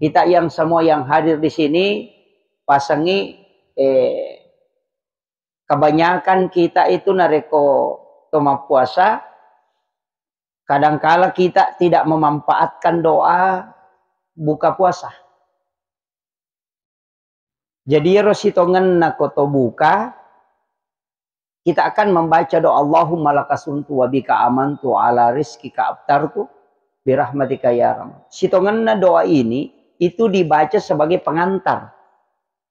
Kita yang semua yang hadir di sini pasangi kebanyakan kita itu nareko toma puasa. Kadangkala kita tidak memanfaatkan doa buka puasa. Jadi rositongan nakoto buka, kita akan membaca doa Allahumma lakasuntu wa bika amantu ala rizkika abtartu birahmatika ya rahman. Sitongan na doa ini itu dibaca sebagai pengantar.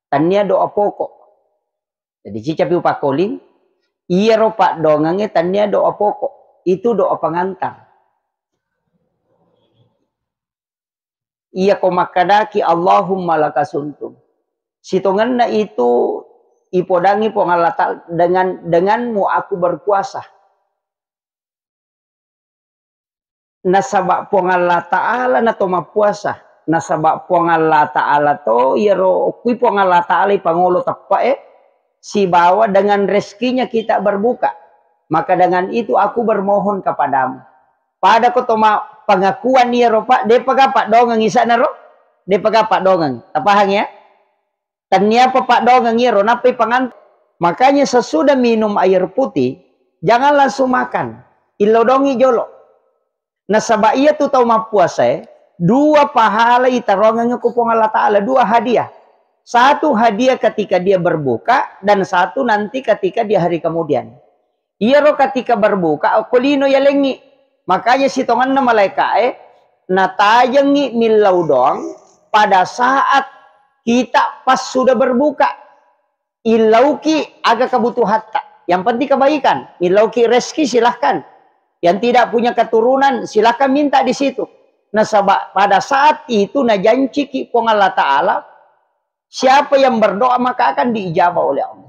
Tanya doa pokok. Jadi cicapi upakoling, iya ropak dongangnya tanya doa pokok. Itu doa pengantar. Iya komakadaki Allahumma lakasuntu. Sitongan na itu ipodangi pengalata denganmu aku berkuasa. Nasabak pengalata ta'ala na toma puasa. Nasabak pengalata ta'ala to yero kui pengalata ta'ala pangolo tappa si bawa dengan rezekinya kita berbuka. Maka dengan itu aku bermohon kepadamu. Pada ko toma pengakuan niya ro pak, de pagapak dongang isa na ro. De pagapak dongang. Tapahang ya? Tanya pak dongang niya ro napi pangan. Makanya sesudah minum air putih, jangan langsung makan. Ilodongi jolo. Nasaba iya tu tau mapuasa dua pahala itarongan kupong Allah Ta'ala, dua hadiah. Satu hadiah ketika dia berbuka dan satu nanti ketika dia hari kemudian. Iya ro ketika berbuka kulino ya lengi. Makanya si tongan na malaikat natayangi milau doang pada saat kita pas sudah berbuka. Ilauki agak kebutuhan tak. Yang penting kebaikan. Ilauki rezeki silahkan. Yang tidak punya keturunan silahkan minta di situ. Nah pada saat itu na janji ki pong Allah Ta'ala. Siapa yang berdoa maka akan diijabah oleh Allah.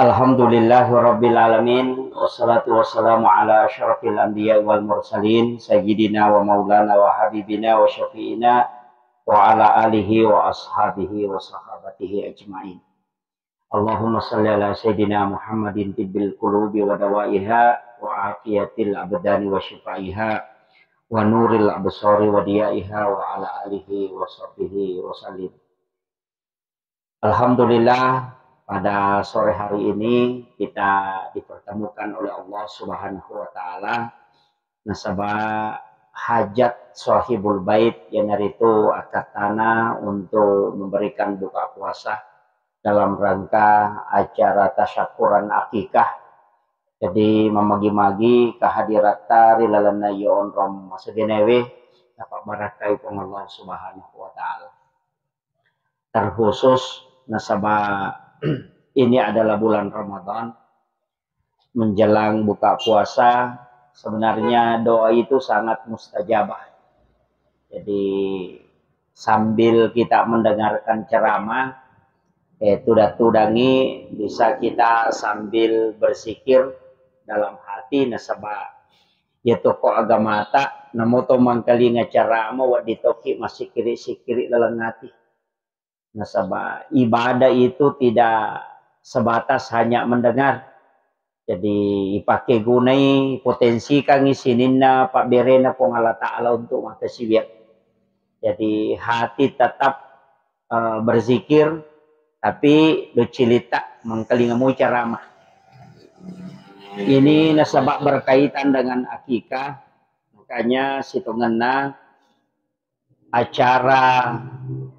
Alhamdulillahirrabbilalamin. Wassalatu wassalamu ala asyrafil anbiya wal mursalin sayyidina wa maulana wa habibina wa syafi'ina wa ala alihi wa ashabihi wa sahabatihi ajma'in. Allahumma salli ala sayyidina Muhammadin tibbil qulubi wa dawaiha wa afiyatil abdani wa shifaiha wa nuril absari wa diyaiha wa ala alihi wa sahbihi wa sallim. Alhamdulillah, pada sore hari ini kita dipertemukan oleh Allah Subhanahu wa Ta'ala. Nasabah hajat sahibul bait yang itu akad tanah untuk memberikan buka puasa dalam rangka acara tasyakuran akikah. Jadi memagi-magi kehadirat tari lalana yon rom masegenewe dapat barakai pun Allah Subhanahu wa Ta'ala. Terkhusus nasabah ini adalah bulan Ramadan menjelang buka puasa. Sebenarnya doa itu sangat mustajabah. Jadi sambil kita mendengarkan ceramah tudangi bisa kita sambil bersikir dalam hati nasabah ya toko agama tak namoto mangkalinga ceramah wa ditoki masih kiri-sikiri dalam hati. Nasabah ibadah itu tidak sebatas hanya mendengar. Jadi pakai gunai potensi kang isininna Pak Berena pong Allah Ta'ala untuk makasih. Jadi hati tetap berzikir tapi docilita mengkelingamu ceramah. Ini nasabah berkaitan dengan akikah. Makanya situnganna acara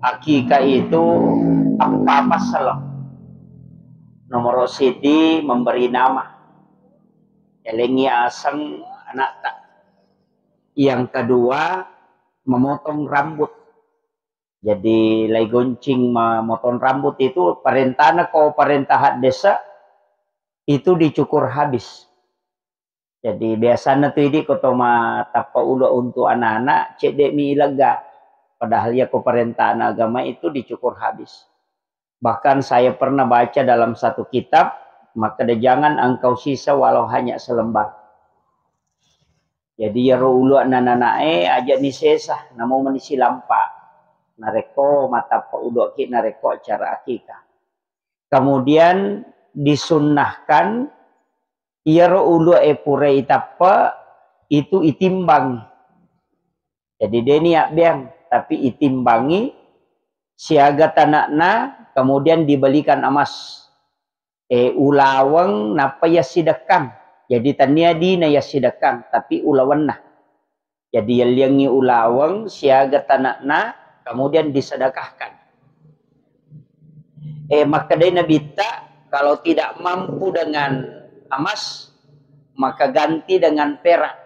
akikah itu apa salah. Nomor sidi memberi nama. Elengi asang anak tak. Yang kedua memotong rambut. Jadi lay goncing memotong rambut itu perintahnya kau perintahan desa itu dicukur habis. Jadi biasanya tuh ini kotoma tapa ulo untuk anak-anak cedek mi lega. Padahal ya pemerintahan agama itu dicukur habis. Bahkan saya pernah baca dalam satu kitab maka jangan engkau sisa walau hanya selembar. Jadi ya ulu nanae aja ni sesa namo manisi lampa nareko mata pa udok ki nareko cara akikah. Kemudian disunnahkan ia ulu epure itapa itu itimbang. Jadi deni biang tapi itimbangi siaga tanakna kemudian dibelikan emas. Ulawang napa ya sidekang. Jadi tania di na ya sidekang tapi ulawan nah. Jadi yaliangi ulawang siaga tanakna kemudian disedekahkan. Maka dia nabita kalau tidak mampu dengan emas maka ganti dengan perak.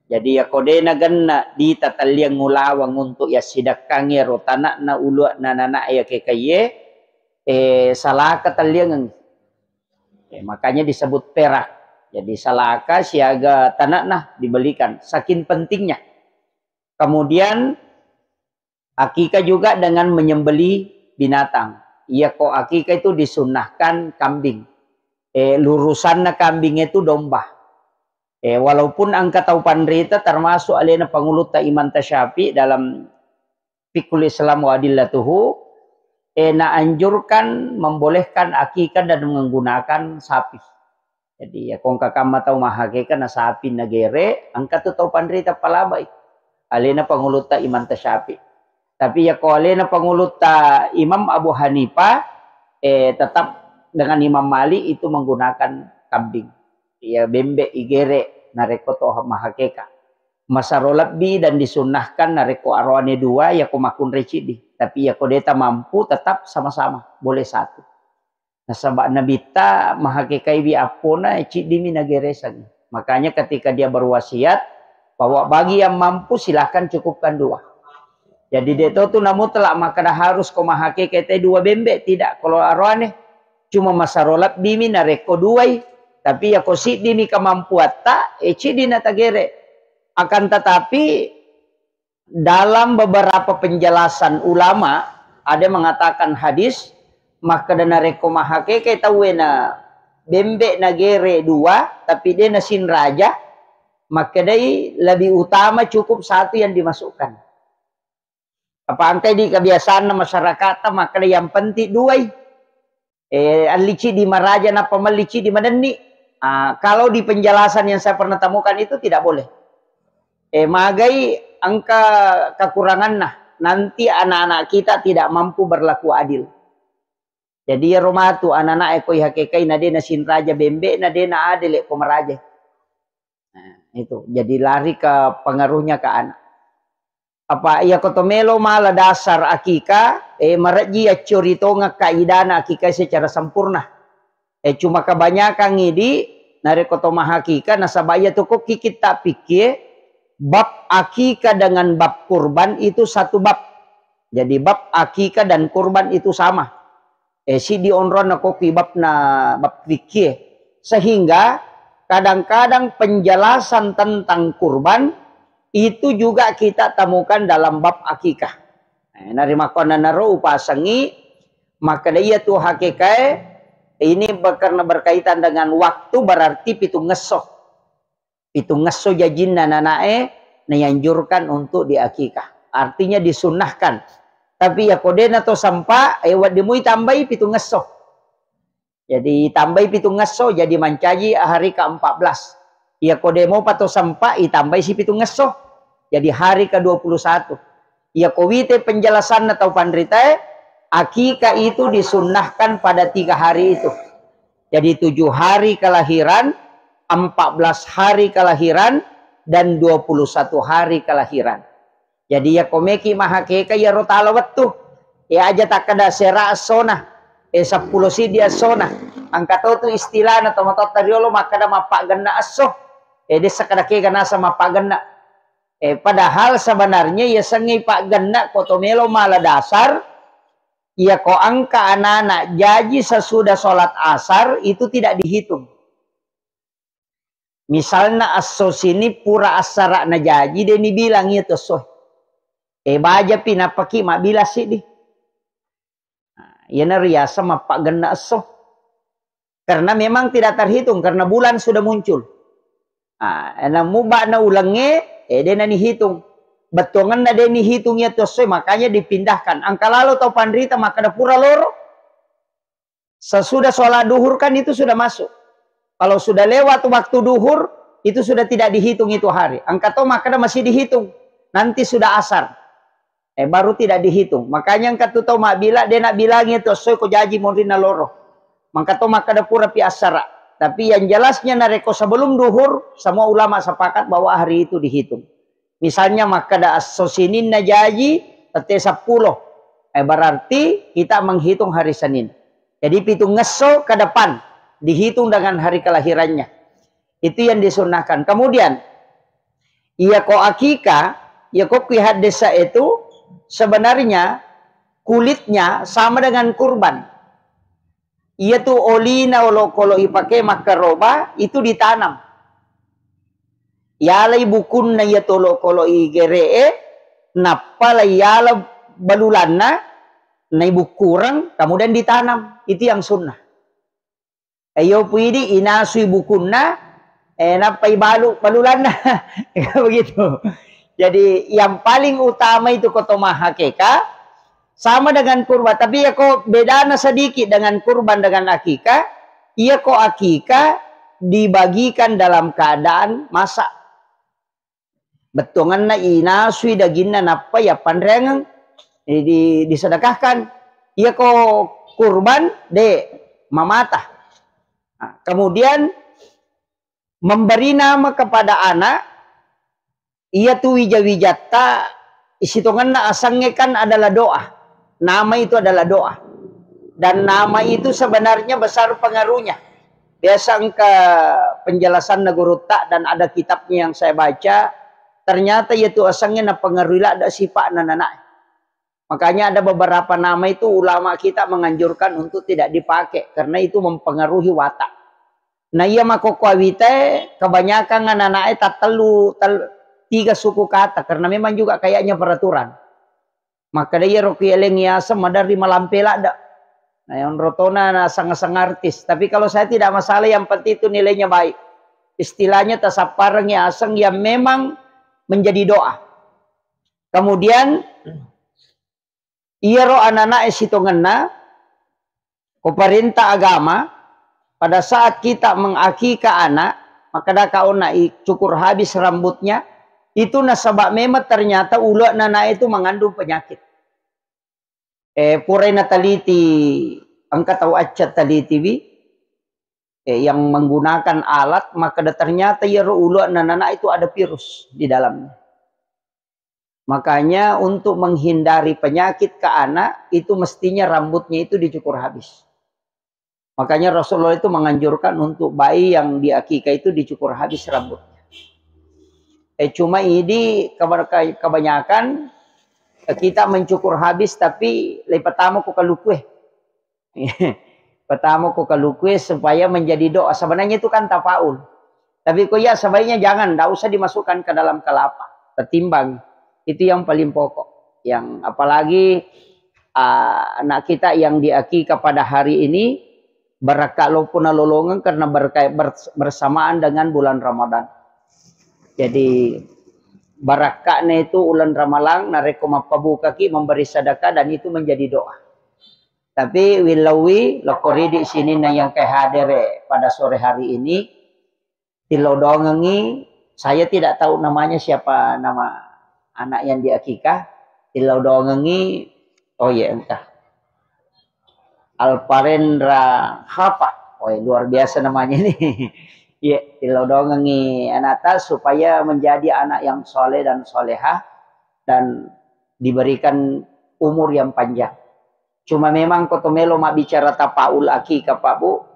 Jadi ya kodena ganna di tataliang ulawang untuk ya sidekang ya rotanak na ulu na nana ya kekaye salah kataliang. Makanya disebut perak. Jadi salaka siaga tanah nah dibelikan. Saking pentingnya. Kemudian akikah juga dengan menyembeli binatang. Iya kok akikah itu disunahkan kambing. Lurusannya kambing itu domba. Walaupun angka tau pandrita termasuk alena panguluta Imam Tasyafi dalam Fiqhul Islam wa Adillatuhu. Anjurkan membolehkan akikah dan menggunakan sapi. Jadi ya kong kakama tahu mahakika na sapi nagere angka tu tahu pandrita palabay. Alena panguluta Imam Tasyafi. Tapi ya ko alena panguluta Imam Abu Hanifah tetap dengan Imam Malik itu menggunakan kambing. Ya bembe igere nareko to mahakika. Masarolabbi dan disunahkan nareko arwane dua ya kumakun recidi. Tapi ya kodeta mampu tetap sama-sama boleh satu. Nah sabak nabita mahakikai bi apona cidimi nageresan. Makanya ketika dia berwasiat bahwa bagi yang mampu silahkan cukupkan dua. Jadi dia tu namu telak maka dah harus ko mahakikai dua bembe tidak kalau arwane cuma masarolab bimi nareko duai tapi ya ko sidimi kemampuan tak cidi na tagere. Akan tetapi dalam beberapa penjelasan ulama ada mengatakan hadis maka dana reko mahake kita wena bembe nagere dua tapi dia nasin raja maka dia lebih utama cukup satu yang dimasukkan. Apa angkai di kebiasaan masyarakat maka dia yang penting dua. Alici di maraja napa malici di madani. Kalau di penjelasan yang saya pernah temukan itu tidak boleh. Magai angka kekurangan nah nanti anak-anak kita tidak mampu berlaku adil. Jadi ya rumah tu anak-anak ekoi hakekai nade nasin raja bembe nade na adil eko meraja. Nah, itu jadi lari ke pengaruhnya ke anak. Apa ia kotomelo mala dasar akika maraji ya curito ngakaidana akika secara sempurna. Cuma kebanyakan ngidi nare kotoma hakika nasabaya tu kok kita pikir bab akikah dengan bab kurban itu satu bab. Jadi bab akikah dan kurban itu sama. Si dionron na koki bab na bab fikih. Sehingga kadang-kadang penjelasan tentang kurban itu juga kita temukan dalam bab akikah. Narima kona naro upasangi maka dia tu hakikai ini karena berkaitan dengan waktu berarti pitung ngesoh. Itu ngeso jajin nanae nayanjurkan untuk diakikah. Artinya disunahkan. Tapi ya kodena to sampa wat dimui tambahi pitu ngeso. Jadi tambahi pitu ngeso jadi mancaji hari ke-14. Ya kodemo pato sampa itambahi si pitu ngeso. Jadi hari ke-21. Ya kowite penjelasan atau pandrita akikah itu disunahkan pada 3 hari itu. Jadi 7 hari kelahiran 14 hari kelahiran dan 21 hari kelahiran. Jadi ya komeki mahakeka ya rotala wetu. Ya aja tak kada sera sona. 10 si dia sona. Angkat tu istilah na tomato tariolo makada mapak ganda aso. Di sakadake gana sama mapak ganda. Padahal sebenarnya ya sengi pak ganda kotomelo mala dasar. Ya ko angka anak-anak jaji sesudah sholat asar itu tidak dihitung. Misalnya asos ini pura asara na jaji dia ni bilang itu soh. Baja pinapaki mak bila sih di. Ya na riasa mapak ganda aso. Karena memang tidak terhitung karena bulan sudah muncul. Nah, mubah na ulangnya, dia na dihitung. Betongan na dia dihitungnya sesuai, makanya dipindahkan. Angka lalu atau pandrita maka ada pura loro. Sesudah sholat duhur kan itu sudah masuk. Kalau sudah lewat waktu duhur, itu sudah tidak dihitung itu hari. Angka to maka masih dihitung. Nanti sudah asar. Baru tidak dihitung. Makanya angka tu tahu mak bila dia nak bilangnya tu sesuai ko jaji mondrina loro. Maka to maka ada pura pi asara. Tapi yang jelasnya nareko sebelum duhur, semua ulama sepakat bahwa hari itu dihitung. Misalnya maka ada sosinin na jaji tete 10. Berarti kita menghitung hari Senin. Jadi pitung ngeso ke depan dihitung dengan hari kelahirannya. Itu yang disunahkan. Kemudian ia ko akika, ia ko kuihat desa itu sebenarnya kulitnya sama dengan kurban. Ia tuh olina kalau dipakai makaroba itu ditanam. Yalai bukun na ia tolo kalau igere napala yala balulana na ibu kurang kemudian ditanam. Itu yang sunnah. Ayo pwede inasui bukunna napai balulana. Begitu. Jadi yang paling utama itu kotoma hakeka sama dengan kurban, tapi ya kok bedana sedikit dengan kurban dengan akikah. Iya kok akikah dibagikan dalam keadaan masak. Betongan na inasui dagingna napa ya pandrengang disedekahkan. Iya kok kurban de mamata. Nah, kemudian memberi nama kepada anak. Iya tu wija-wijata isitungan na asangnya kan adalah doa. Nama itu adalah doa. Dan nama itu sebenarnya besar pengaruhnya. Biasa ke penjelasan Guru Tak dan ada kitabnya yang saya baca. Ternyata itu asangnya na pengaruhilah ada sifat anak-anak. Makanya ada beberapa nama itu ulama kita menganjurkan untuk tidak dipakai. Karena itu mempengaruhi watak. Nah iya makokawite kebanyakan anak-anaknya tak telu 3 suku kata. Karena memang juga kayaknya peraturan. Maka dia roki eleng ya dari malampela ada. Nah yang rotona na sang-sang artis. Tapi kalau saya tidak masalah yang penting itu nilainya baik. Istilahnya tasaparang ya asang yang memang menjadi doa. Kemudian iya ro anak-anak esitonganna ko perintah agama pada saat kita mengakikah anak maka dah kau nak cukur habis rambutnya. Itu nasabak memang ternyata ulat nana itu mengandung penyakit. Purai nataliti angka tahu acat taliti yang menggunakan alat maka ternyata ya ulat nana itu ada virus di dalamnya. Makanya untuk menghindari penyakit ke anak itu mestinya rambutnya itu dicukur habis. Makanya Rasulullah itu menganjurkan untuk bayi yang diakikah itu dicukur habis rambutnya. Cuma ini kebanyakan kita mencukur habis tapi pertama ku kalukue. Pertama ku kalukue supaya menjadi doa. Sebenarnya itu kan tafaul. Tapi kok ya sebaiknya jangan, tidak usah dimasukkan ke dalam kelapa. Tertimbang. Itu yang paling pokok. Yang apalagi anak kita yang diakikah pada hari ini berkah lopuna lolongan karena bersamaan dengan bulan Ramadan. Jadi barakahnya itu ulan Ramalang nareko mapabuka ki memberi sedekah dan itu menjadi doa. Tapi wilawi lokori di sini na yang hadir pada sore hari ini tilodongengi saya tidak tahu namanya siapa nama anak yang diakikah. Tilodongengi oh ya entah Alparendra Hapa. Oh luar biasa namanya nih. Ya, dilodongengi anak supaya menjadi anak yang soleh dan solehah dan diberikan umur yang panjang. Cuma memang kotomelo mak bicara tapaul akikah Pak Bu,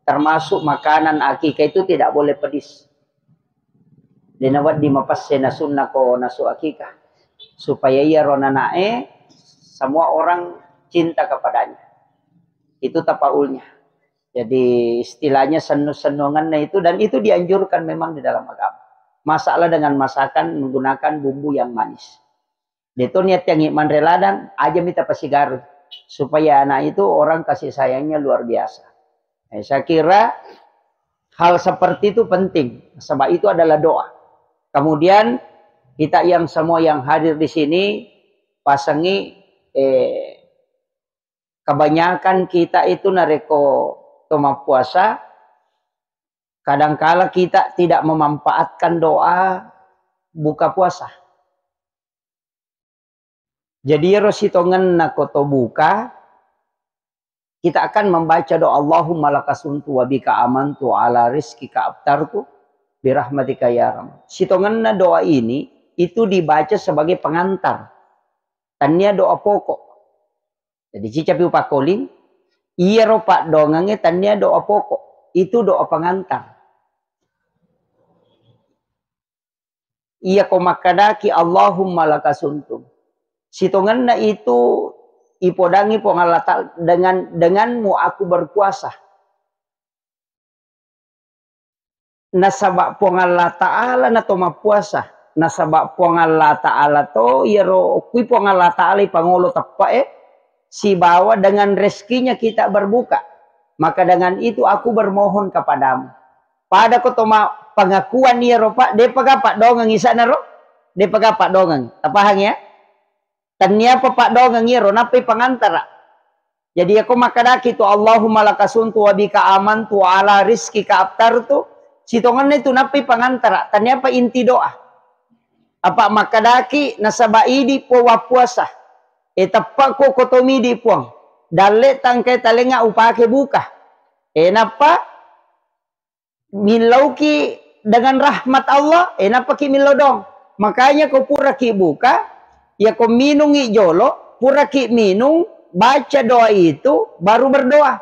termasuk makanan akikah itu tidak boleh pedis. Dinawat di mapasena sunnah ko nasu akikah supaya ia ronanae semua orang cinta kepadanya. Itu tapaulnya. Jadi istilahnya senungannya itu dan itu dianjurkan memang di dalam agama. Masalah dengan masakan menggunakan bumbu yang manis. Itu niat yang iman reladan aja minta pasigar supaya anak itu orang kasih sayangnya luar biasa. Saya kira hal seperti itu penting. Sebab itu adalah doa. Kemudian kita yang semua yang hadir di sini pasangi kebanyakan kita itu nareko toma puasa. Kadangkala kita tidak memanfaatkan doa buka puasa. Jadi rositongan nakoto buka, kita akan membaca doa Allahumma lakasuntu wa bika amantu ala rizkika abtartu birahmatika ya rahman. Sitongan doa ini itu dibaca sebagai pengantar. Tanya doa pokok. Jadi cicapi upakoling, iya ropak dongange tanya doa pokok. Itu doa pengantar. Iya komakadaki Allahumma lakasuntu. Sitonganna itu ipodangi pengalata denganmu aku berpuasa. Nasabak pengalla ta'ala na toma puasa. Nasabak pengalla ta'ala to yero kui pengalla ta'ala pangolo tappa si bawa dengan rezekinya kita berbuka. Maka dengan itu aku bermohon kepadamu. Pada ko toma pengakuan yero pak de pagapak dongang isa naro. De pagapak dongang. Tapahang ya? Tanya pak dongang yero napi pangantara. Jadi aku makadaki tu Allahumma lakasuntu wa bika amantu ala rizkika abtartu. Sitongan itu napi pangantara. Tanya apa inti doa? Apa makadaki nasabaidi po puasa. Tepak ko kotomidi puang. Dale tangkai talenga upake buka. Napa? Milauki dengan rahmat Allah. Napa ki milau dong? Makanya ko pura ki buka. Ya ko minungi jolo. Pura ki minung. Baca doa itu. Baru berdoa.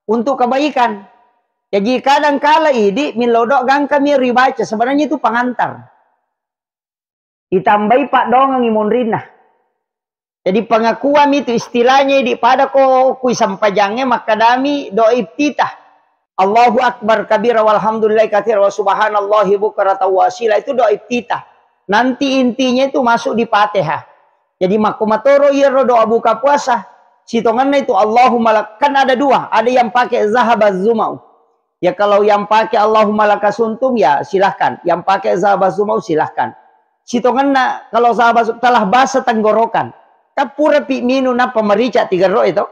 Untuk kebaikan. Jadi kadang-kala ini milodok gang kami ribaca. Sebenarnya itu pengantar. Ditambahi pak dongang imun rinah. Jadi pengakuan itu istilahnya di pada ko kui sampajangnya maka dami doa iftitah. Allahu akbar kabira walhamdulillah katsira wa subhanallahi bukratan wa asila itu doa iftitah. Nanti intinya itu masuk di Fatihah. Jadi makumatoro yero doa buka puasa. Sitongannya itu Allahumma kan ada dua, ada yang pakai zahabaz zumau. Ya kalau yang pakai Allahumma lakasuntum ya silahkan. Yang pakai zahabaz zumau silahkan. Sitongannya kalau zahabaz telah basah tenggorokan. Kapura pi minum apa merica 3 roh itu.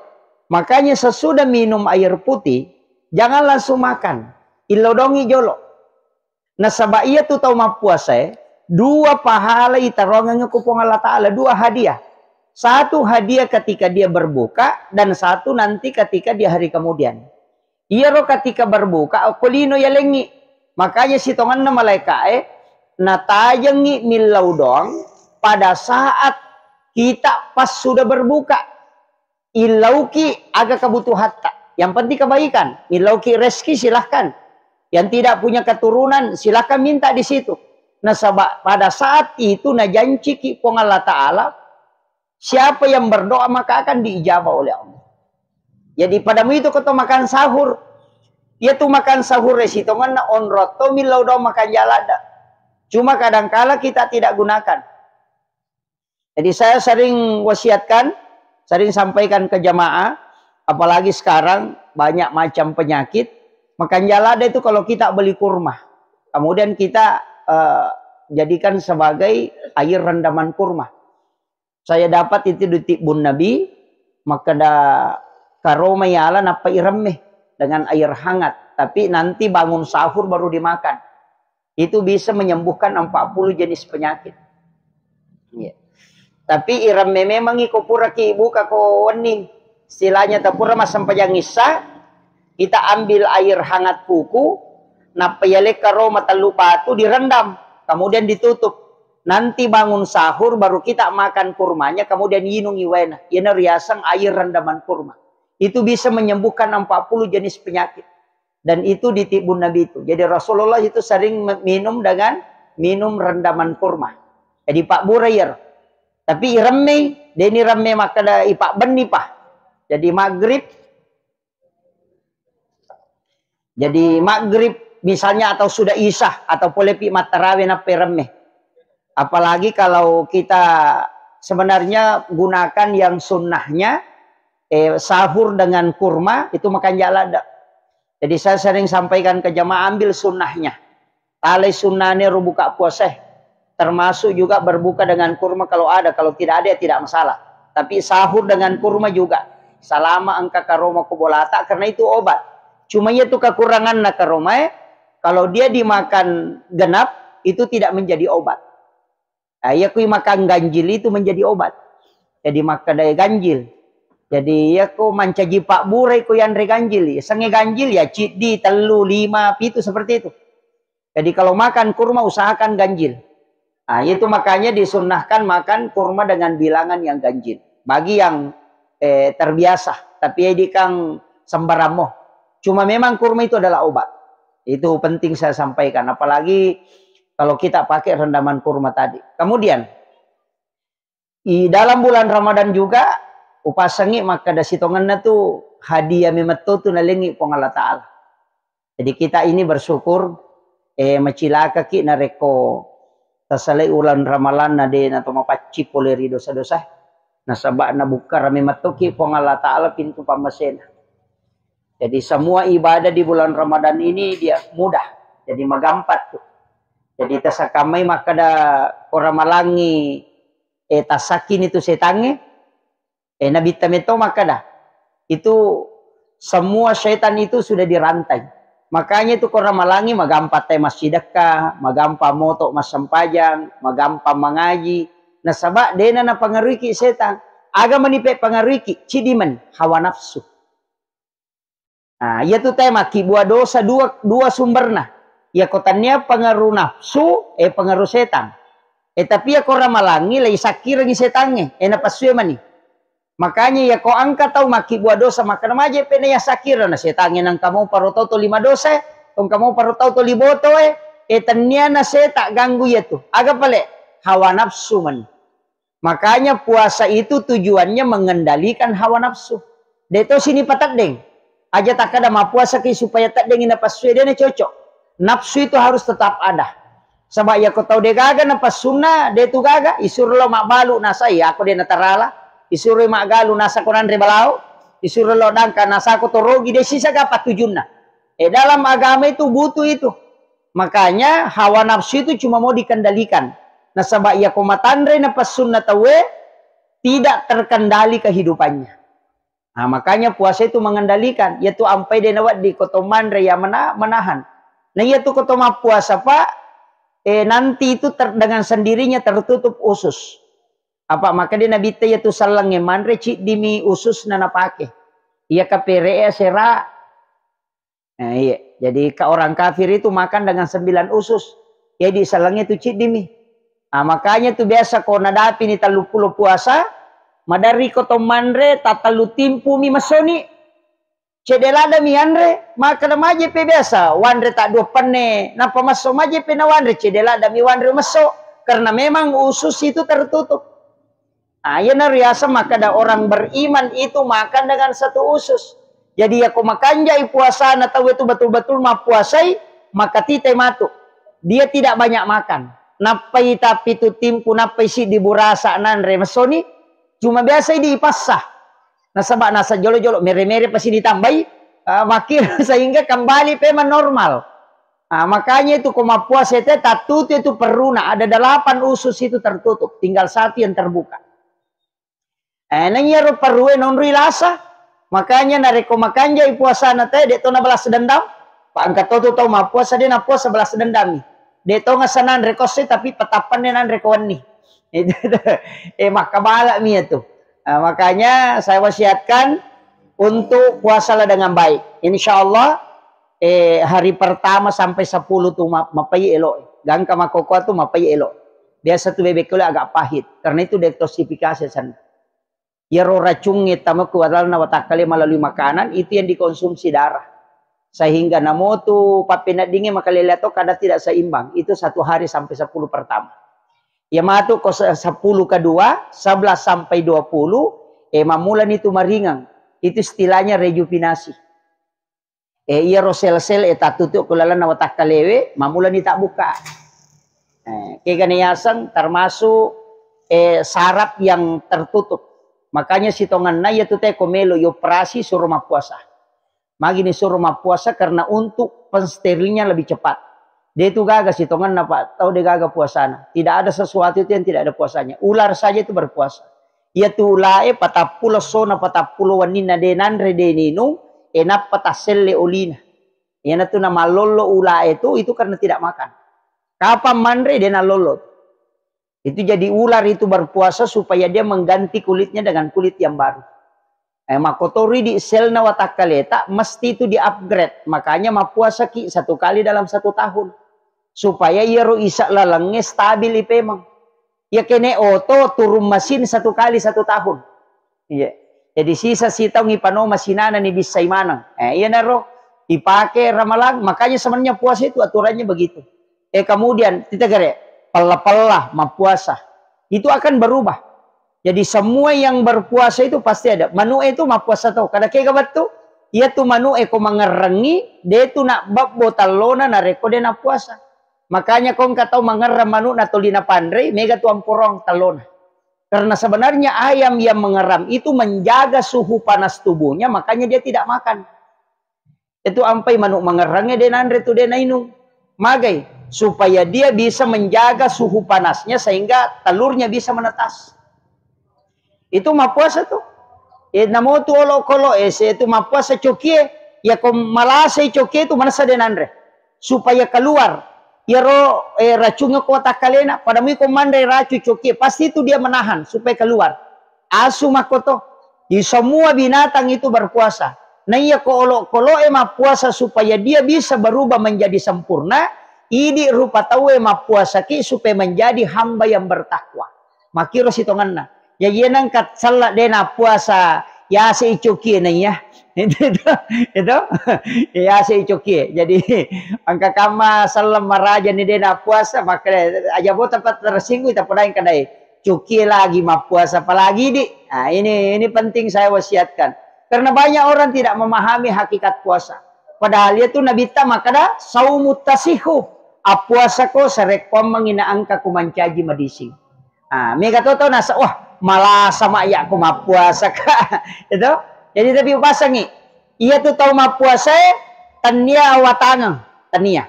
Makanya sesudah minum air putih, jangan langsung makan. Ilodongi jolo. Nah sabab iya tuh tahu ma puasa 2 pahala itarongannya kupong Allah Ta'ala. 2 hadiah. 1 hadiah ketika dia berbuka. Dan 1 nanti ketika dia hari kemudian. Iya roh ketika berbuka. Kulino ya lengi. Makanya sitongan na malaikat natayangi milau doang. Pada saat kita pas sudah berbuka. Ilauki agak kebutuhan tak. Yang penting kebaikan. Ilauki rezeki silahkan. Yang tidak punya keturunan silahkan minta di situ. Nah pada saat itu na janji ki pong Allah Ta'ala. Siapa yang berdoa maka akan diijabah oleh Allah. Jadi padamu itu kau makan sahur. Dia tuh makan sahur resitongan na onroto milau do makan jalada. Cuma kadangkala kita tidak gunakan. Jadi saya sering wasiatkan, sering sampaikan ke jamaah, apalagi sekarang banyak macam penyakit. Makan jalada itu kalau kita beli kurma. Kemudian kita jadikan sebagai air rendaman kurma. Saya dapat itu di Tibun Nabi, maka da karoma yala napa iremeh dengan air hangat. Tapi nanti bangun sahur baru dimakan. Itu bisa menyembuhkan 40 jenis penyakit. Ya. Tapi iremeh memang iko pura ki buka ko wening. Istilahnya tapura masam pajangisa, kita ambil air hangat kuku, napa yale karoma talupa itu direndam, kemudian ditutup. Nanti bangun sahur baru kita makan kurmanya, kemudian yinungi wena. Yana riasang air rendaman kurma. Itu bisa menyembuhkan 40 jenis penyakit. Dan itu di Tibun Nabi itu. Jadi Rasulullah itu sering minum dengan minum rendaman kurma. Jadi Pak Burair. Tapi iremeh, deni remeh maka da ipak beni pah. Jadi maghrib misalnya atau sudah isah atau polepi matarawe na peremeh. Apalagi kalau kita sebenarnya gunakan yang sunnahnya sahur dengan kurma itu makan jalada. Jadi saya sering sampaikan ke jamaah, ambil sunnahnya. Tali sunnahnya buka puasa. Termasuk juga berbuka dengan kurma kalau ada. Kalau tidak ada ya tidak masalah. Tapi sahur dengan kurma juga. Selama angka karoma kubolata, karena itu obat. Cuma itu kekurangan na karoma. Kalau dia dimakan genap, itu tidak menjadi obat. Ya kui makan ganjil itu menjadi obat. Jadi makan daya ganjil. Jadi ya ku mancaji pak burai ku yang ganjil. Sange ganjil ya cidi, telu, 5, pitu seperti itu. Jadi kalau makan kurma usahakan ganjil. Nah, itu makanya disunnahkan makan kurma dengan bilangan yang ganjil. Bagi yang terbiasa. Tapi di kang sembaramo. Cuma memang kurma itu adalah obat. Itu penting saya sampaikan. Apalagi kalau kita pakai rendaman kurma tadi. Kemudian, di dalam bulan Ramadan juga, upasangi maka ada sitongannya tuh hadiah memeto tuh nalengi pong Allah Ta'ala. Jadi kita ini bersyukur, macilaka ki nareko tasalai ulan ramalan na de na tumapaci poleri dosa-dosa. Nasaba na buka rame matoki pong Allah Ta'ala pintu pamasena. Jadi semua ibadah di bulan Ramadan ini dia mudah. Jadi magampat tuh. Jadi tasakamay makada orang malangi tasakin itu setange. Nabita meto makada. Itu semua setan itu sudah dirantai. Makanya itu orang malangi magampat tay masjidaka, magampa moto mas sampajang, magampa mengaji. Nasaba dena na pangaruiki setan. Aga manipe pangaruiki cidiman hawa nafsu. Nah, ya tu tema buah dosa dua sumberna. Ya kotannya pengaruh nafsu, pengaruh setan. Tapi ya korang malangi lagi sakir lagi setannya. Napasue mani. Makanya ya kau angkat tahu maki buah dosa maka nama aja pene ya sakir na setannya nang kamu paru tahu to 5 dosa, tong kamu paru tahu to 5 boto tanya na seta ganggu ya tu. Agak pale hawa nafsu mani. Makanya puasa itu tujuannya mengendalikan hawa nafsu. Deto sini patat deng. Aja tak ada ma puasa ki supaya tak dengin apa suwe dia cocok. Nafsu itu harus tetap ada. Sebab ya kau tahu dia gaga napa sunnah, dia tu gaga isur lo mak balu nasa ya aku dia natarala, isur lo mak galu nasa koran rebalau, isur lo dangka nasa aku torogi dia sisa apa tujuannya. Dalam agama itu butuh itu. Makanya hawa nafsu itu cuma mau dikendalikan. Nah sebab ya kau matandre napa sunnah tawe tidak terkendali kehidupannya. Nah, makanya puasa itu mengendalikan. Yaitu ampai denawat di kotoman raya menahan. Nah, yaitu kotoma puasa pak. Nanti itu dengan sendirinya tertutup usus. Apa maka dia nabi te yaitu salang manre cik dimi usus nana pake. Ia kapere sera. Nah, iya. Jadi ke orang kafir itu makan dengan 9 usus. Jadi salangnya itu cik dimi. Nah, makanya itu biasa kau nadapi ni 30 puasa. Madari koto manre tatalu timpu mi masoni cedelada mi andre maka na maje pe biasa wanre tak dua pene napa maso maje pe na wanre cedelada mi wanre maso karena memang usus itu tertutup. Ya na riasa maka ada orang beriman itu makan dengan 1 usus. Jadi aku makan jai puasa na tahu itu betul-betul ma puasai maka tite matu. Dia tidak banyak makan. Napai tapi tu timpu napai si diburasa nanre masoni cuma biasa dipasah. Nah sebab nasa jolo-jolo mere-mere pasti ditambahi makin sehingga kembali pema normal. Makanya itu koma puasa itu tatutu itu peruna ada 8 usus itu tertutup, tinggal 1 yang terbuka. Nanya perue non rilasa. Makanya nareko makanja puasa nate de to na balas dendam. Pak angkat to tau ma puasa dia na puasa balas dendam. De to ngasanan rekose tapi petapan nan rekoan nih. Maka balak mi itu. Makanya saya wasiatkan untuk puasalah dengan baik. Insya Allah hari pertama sampai 10 tuh mapai elok. Gangka makoko tuh mapai elok. Biasa tuh bebek kulit agak pahit. Karena itu detoksifikasi sana. Ya racungnya tamu kuadal nawatakali melalui makanan itu yang dikonsumsi darah. Sehingga namo tuh papinat dingin maka lihat tuh kadang tidak seimbang. Itu 1 hari sampai 10 pertama. Ya matu ko 10 kedua, 11 sampai 20, mamulan itu maringang. Itu istilahnya rejuvenasi. Iya rosel-sel tutup kulalan na watak kalewe, mamulan tak buka. Kaya ganiyasan termasuk saraf yang tertutup. Makanya sitongan na ya tute komelo yo operasi suruh puasa. Magi disuruh puasa karena untuk pensterilnya lebih cepat. Dia itu gagas hitungan apa? Tahu dia gagas puasana. Tidak ada sesuatu itu yang tidak ada puasanya. Ular saja itu berpuasa. Ia tu ulae patapulo sona patapulo wanina denanre deninu enap pataselle olina. Ia tu nama lolo ulae itu karena tidak makan. Kapan mandre dena lolo. Itu jadi ular itu berpuasa supaya dia mengganti kulitnya dengan kulit yang baru. Makotori di selna watakaleta mesti itu di-upgrade. Makanya puasa ki 1 kali dalam 1 tahun. Supaya ia ro isa lalangnya stabil ipemang. Ya kene oto turun mesin 1 kali 1 tahun. Iya. Jadi sisa sitang ipano masinana ni bisay manang. Iya naro dipakai ramalang. Makanya sebenarnya puasa itu aturannya begitu. Kemudian kita gere pala-pala puasa. Itu akan berubah. Jadi semua yang berpuasa itu pasti ada. Manu itu puasa tau. Kada kaya gabat tu. Ia tu manu ko mangerengi. Dia tu nak bab botalona na reko dia na puasa. Makanya kong katau mengeram manu na tolina pandre, mega tuang porong talona. Karena sebenarnya ayam yang mengeram itu menjaga suhu panas tubuhnya, makanya dia tidak makan. Itu ampai manu mengerangnya dia nandre tu dia nainung. Magai, supaya dia bisa menjaga suhu panasnya sehingga telurnya bisa menetas. Itu puasa tuh. Namo tu olo-kolo itu puasa cokie. Ya kong malasay cokie itu manasa dia nandre. Supaya keluar. Yaro racunnya kota kalena pada mi komandai racu coki pasti itu dia menahan supaya keluar. Asu makoto di semua binatang itu berpuasa. Nah iya kolo puasa supaya dia bisa berubah menjadi sempurna. Ini rupa tahu puasa ki supaya menjadi hamba yang bertakwa. Makiro sitonganna. Ya yenang kat salat dena puasa ya si coki na ya. itu ya si coki. Jadi angka kama salam maraja ni dia puasa maka aja bo tempat tersinggung tak pernah kadai coki lagi puasa apalagi di. Nah, ini penting saya wasiatkan karena banyak orang tidak memahami hakikat puasa. Padahal itu Nabi ta makada saumut tasihu puasa ko sarekom mangina angka kumancaji madising. Ah, mega toto nasa wah malah sama ya aku puasa ka. Itu jadi tapi pasangi, ia tu tahu puasa tania awatanga, tania.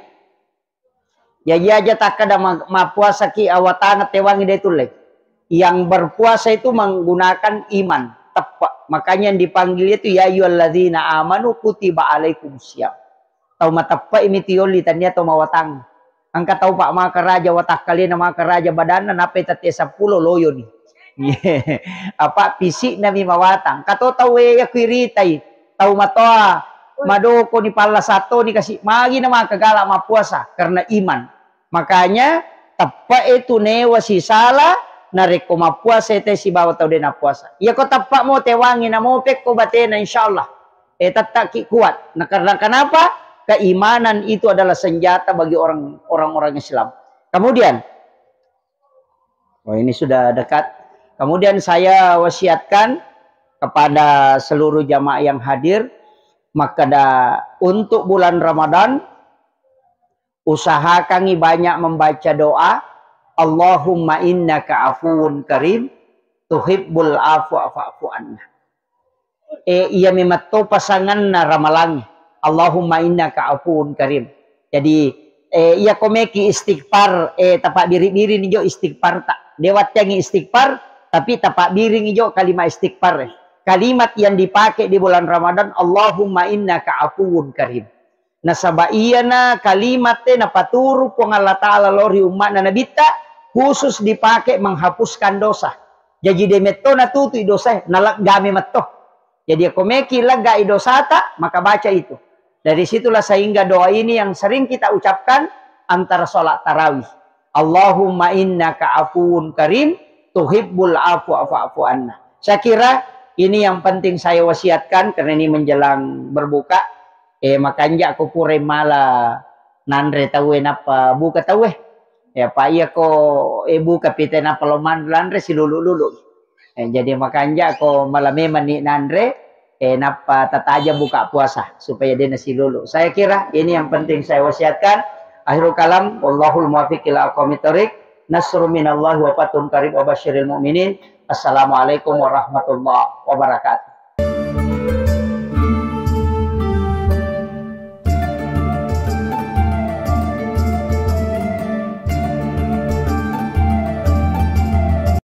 Ya ia aja tak ada puasa ki awatanga tewangi dia tulek. Yang berpuasa itu menggunakan iman, tepat. Makanya yang dipanggil itu ya ayyuhalladzina amanu kutiba alaikumusiyam. Tahu matapa ini tioli tania tahu mawatang. Angka tahu pak maka raja watak kalian maka raja badana nape tate 10 loyo ni. Apa fisik nabi mawatang kato tahu ya kwiritai tahu matoa madoko ni pala satu ni kasih magi nama kagala puasa karena iman. Makanya tepat itu newa si salah nareko puasa itu si bawa tahu dena puasa. Ya kau tepat mau tewangi na mau pek ko batena insyaallah. Tetap kuat. Nah karena kenapa? Keimanan itu adalah senjata bagi orang-orang Islam. Kemudian ini sudah dekat. Kemudian saya wasiatkan kepada seluruh jamaah yang hadir, maka untuk bulan Ramadan usahakan banyak membaca doa Allahumma innaka afuwun karim tuhibbul afwa fa'fu anna. Ia memato pasangan na ramalang Allahumma innaka afuwun karim. Jadi ia komeki istighfar tapak biri-biri nijo istighfar tak dewat yang istighfar tapi tapak biring hijau kalimat istighfar. Kalimat yang dipakai di bulan Ramadan Allahumma innaka afuwun karim. Nasaba iyana kalimat na paturu pong Allah Ta'ala lori umat na nabita khusus dipakai menghapuskan dosa. Jadi demeto na tutu dosa nalaggami matto. Jadi ako meki laga idosata maka baca itu. Dari situlah sehingga doa ini yang sering kita ucapkan antara sholat tarawih. Allahumma innaka afuwun karim tuhibbul afwa fa'fu anna. Saya kira ini yang penting saya wasiatkan karena ini menjelang berbuka. Makanya aku pure mala nandre tahu apa buka tahu ya pak iya ko buka pite na paloman nandre si lulu. Jadi makanya aku malam mani nandre napa tataja buka puasa supaya dia nasi lulu. Saya kira ini yang penting saya wasiatkan. Akhirul kalam wallahul muwaffiq ila aqwamit thoriq. Nasrun minallahi wa fathun qarib wa basyiril mu'minin. Assalamualaikum warahmatullahi wabarakatuh.